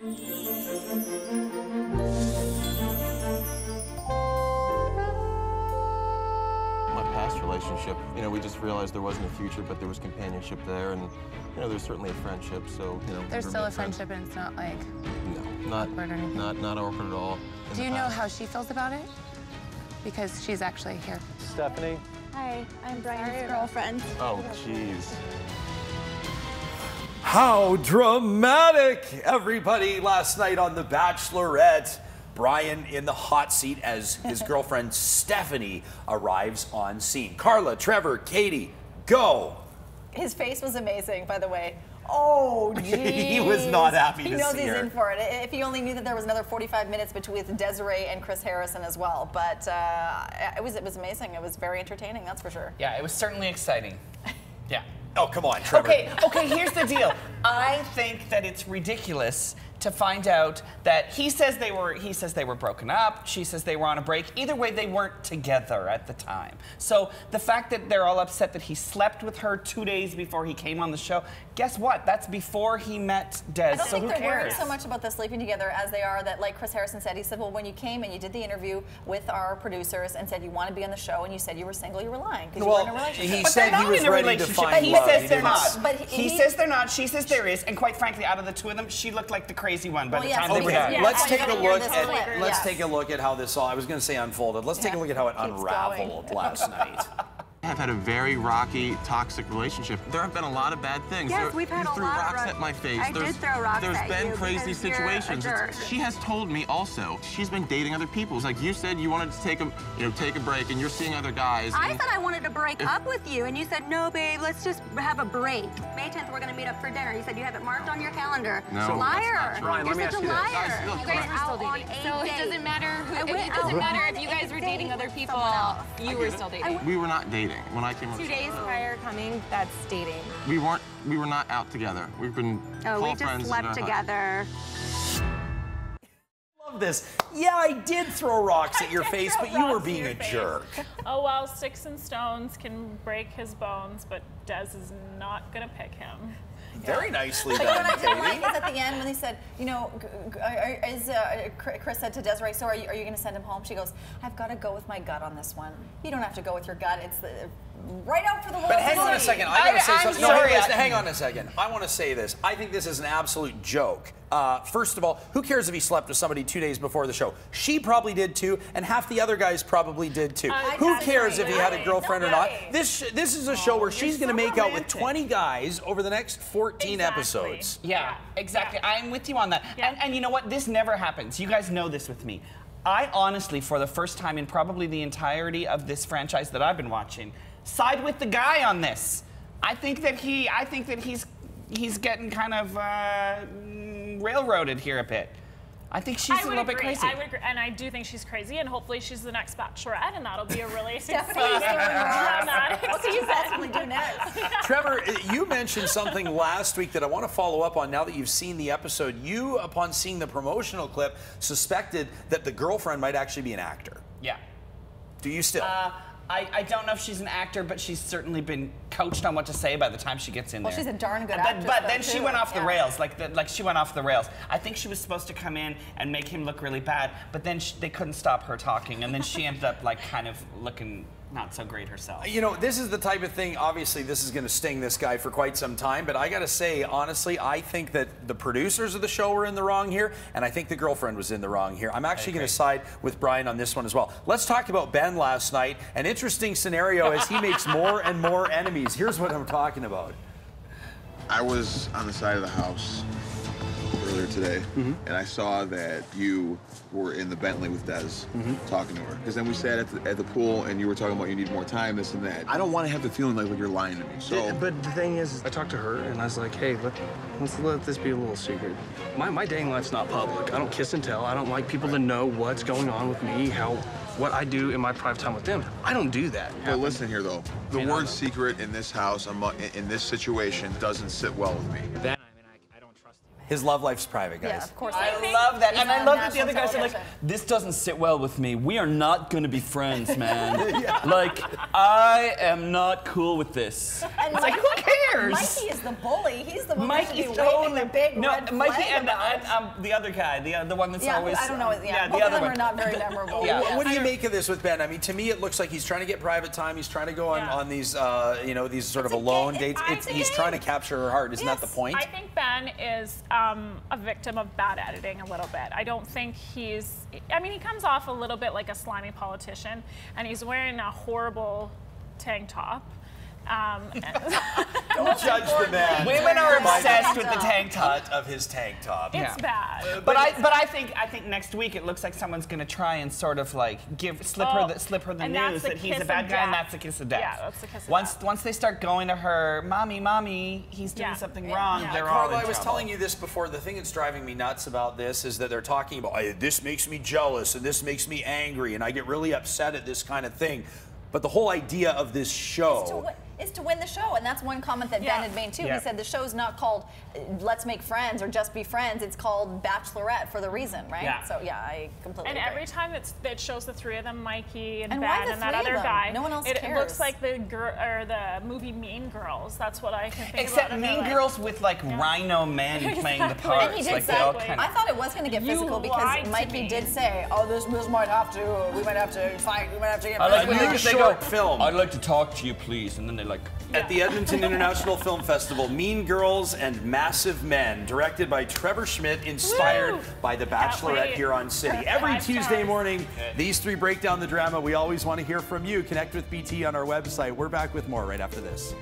My past relationship, you know, we just realized there wasn't a future, but there was companionship there, and, you know, there's certainly a friendship, so, you know. There's still a friendship, and it's not like awkward or anything? Not awkward at all. Do you know how she feels about it? Because she's actually here. Stephanie? Hi, I'm Brian's girlfriend. Oh, jeez. How dramatic, everybody, last night on The Bachelorette. Brian in the hot seat as his girlfriend Stephanie arrives on scene. Carla, Trevor, Katie, go. His face was amazing, by the way. Oh, geez. He was not happy to see her. He knows he's in for it. If he only knew that there was another 45 minutes with Desiree and Chris Harrison as well. But it was amazing. It was very entertaining, that's for sure. Yeah, it was certainly exciting. Yeah. Oh, come on, Trevor. Okay, here's the deal. I think that it's ridiculous to find out that he says they were broken up, she says they were on a break. Either way, they weren't together at the time. So the fact that they're all upset that he slept with her 2 days before he came on the show, guess what? That's before he met Des, I don't so think who they're worried cares? so much about the sleeping together as they are that, like Chris Harrison said, he said, well, when you came and you did the interview with our producers and said you want to be on the show and you said you were single, you were lying because you weren't in a relationship. He But said they're he not was in a ready to relationship, find but he love. says they're not. But he says they're not, she says there is, and quite frankly, out of the two of them, she looked like the crazy one by the time they were done. Yeah, Let's I take a didn't hear look this at clip. let's take a look at how this all, I was going to say unfolded. Let's take a look at how it unraveled last night. I've had a very rocky, toxic relationship. There have been a lot of bad things. Yes, we've had a lot of rocks at my face. I did throw rocks There's at been you crazy because you're a situations. jerk. She has told me also she's been dating other people. It's like you said you wanted to take a break, and you're seeing other guys. I said I wanted to break up with you, and you said, no, babe, let's just have a break. May 10th, we're going to meet up for dinner. You said you have it marked on your calendar. No, liar. Brian, let me You're ask such a you this. liar. Look, You guys Brian. were still dating. So it doesn't matter if you guys were dating other people, you were still dating. We were not dating when I came on. 2 days prior coming, that's dating. We were not out together. We've been Oh, call we just friends slept together. Love this. Yeah, I did throw rocks at your face, but you were being a jerk. Oh, well, sticks and stones can break his bones, but Des is not going to pick him. Very nicely But you know done, what I did like Katie. is at the end when they said, you know, Chris said to Desiree, so are you going to send him home? She goes, I've got to go with my gut on this one. You don't have to go with your gut. It's right out for the whole But hang on a second. I gotta say something. No, sorry. hang on a second. I want to say this. I think this is an absolute joke. First of all, who cares if he slept with somebody 2 days before the show? She probably did too, and half the other guys probably did too. Who cares if he had a girlfriend or not? This is a show where she's going to make out with 20 guys over the next 14 episodes. Yeah, exactly. I'm with you on that. Yeah. And you know what? This never happens. You guys know this with me. I honestly, for the first time in probably the entirety of this franchise that I've been watching, side with the guy on this. I think that he's getting kind of railroaded here a bit. I think she's a little bit crazy. I would agree, and I do think she's crazy, and hopefully she's the next Bachelorette, and that'll be a really Definitely dramatic season. definitely do next. Trevor, you mentioned something last week that I want to follow up on now that you've seen the episode. You, upon seeing the promotional clip, suspected that the girlfriend might actually be an actor. Yeah. Do you still? I don't know if she's an actor, but she's certainly been coached on what to say by the time she gets in there. Well, she's a darn good actress, But though, then she too. went off the Yeah. rails. Like she went off the rails. I think she was supposed to come in and make him look really bad, but then they couldn't stop her talking, and then she ended up like kind of looking not so great herself. You know, this is the type of thing, obviously this is going to sting this guy for quite some time, but I got to say, honestly, I think that the producers of the show were in the wrong here, and I think the girlfriend was in the wrong here. I'm actually going to side with Brian on this one as well. Let's talk about Ben last night. An interesting scenario as he makes more and more enemies. Here's what I'm talking about. I was on the side of the house earlier today, and I saw that you were in the Bentley with Des, talking to her. Because then we sat at the pool, and you were talking about you need more time, this and that. I don't want to have the feeling like you're lying to me. So, But the thing is, I talked to her, and I was like, hey, let's let this be a little secret. My dating life's not public. I don't kiss and tell. I don't like people to know what's going on with me, what I do in my private time with them. I don't do that. But listen here, though. The word secret in this house, in this situation, doesn't sit well with me. Then, I don't trust you. His love life's private, guys. Yeah, of course. I love that. And I love that the other guys are like, television. this doesn't sit well with me. We are not going to be friends, man. Like, I am not cool with this. And it's like, who cares? Mikey is the bully. He's the one Mikey's who's waving the big no, red Mikey flag and about. the other guy, the one that's Yeah, always. I don't know. Yeah, the both other of them one. are not very memorable. Yeah. What do you make of this with Ben? I mean, to me, it looks like he's trying to get private time. He's trying to go on these, these sort of alone dates. He's trying to capture her heart. Isn't that the point? I think Ben is a victim of bad editing a little bit. I don't think he's. I mean, he comes off a little bit like a slimy politician, and he's wearing a horrible tank top. Don't judge the man. Women are obsessed with the tank top. Cut of his tank top. It's bad. But I think next week it looks like someone's going to try and sort of like slip her the news that he's a bad guy, and that's the kiss of death. Yeah, that's the kiss of death. Once they start going to her, mommy, he's doing something wrong. They're all in Carla, I was trouble. telling you this before. The thing that's driving me nuts about this is that they're talking about this makes me jealous and this makes me angry and I get really upset at this kind of thing. But the whole idea of this show is to win the show, and that's one comment that Ben had made too. He said the show's not called Let's Make Friends or Just Be Friends. It's called Bachelorette for the reason, right? Yeah. So yeah, I completely And agree. every time it shows the three of them, Mikey and why Ben the and that three of other them? guy, No one else it cares. looks like the movie Mean Girls. That's what I can think Except about. Mean Girls with like rhino men playing the parts. And he did like say, they all kind I thought it was going to get physical because Mikey did say, "Oh, this might have to. We might have to fight. We might have to get." I'd like to talk to you, please. And then they like. At the Edmonton International Film Festival, Mean Girls and Massive Men, directed by Trevor Schmidt, inspired by The Bachelorette here on City. Every Tuesday morning, these three break down the drama. We always want to hear from you. Connect with BT on our website. We're back with more right after this.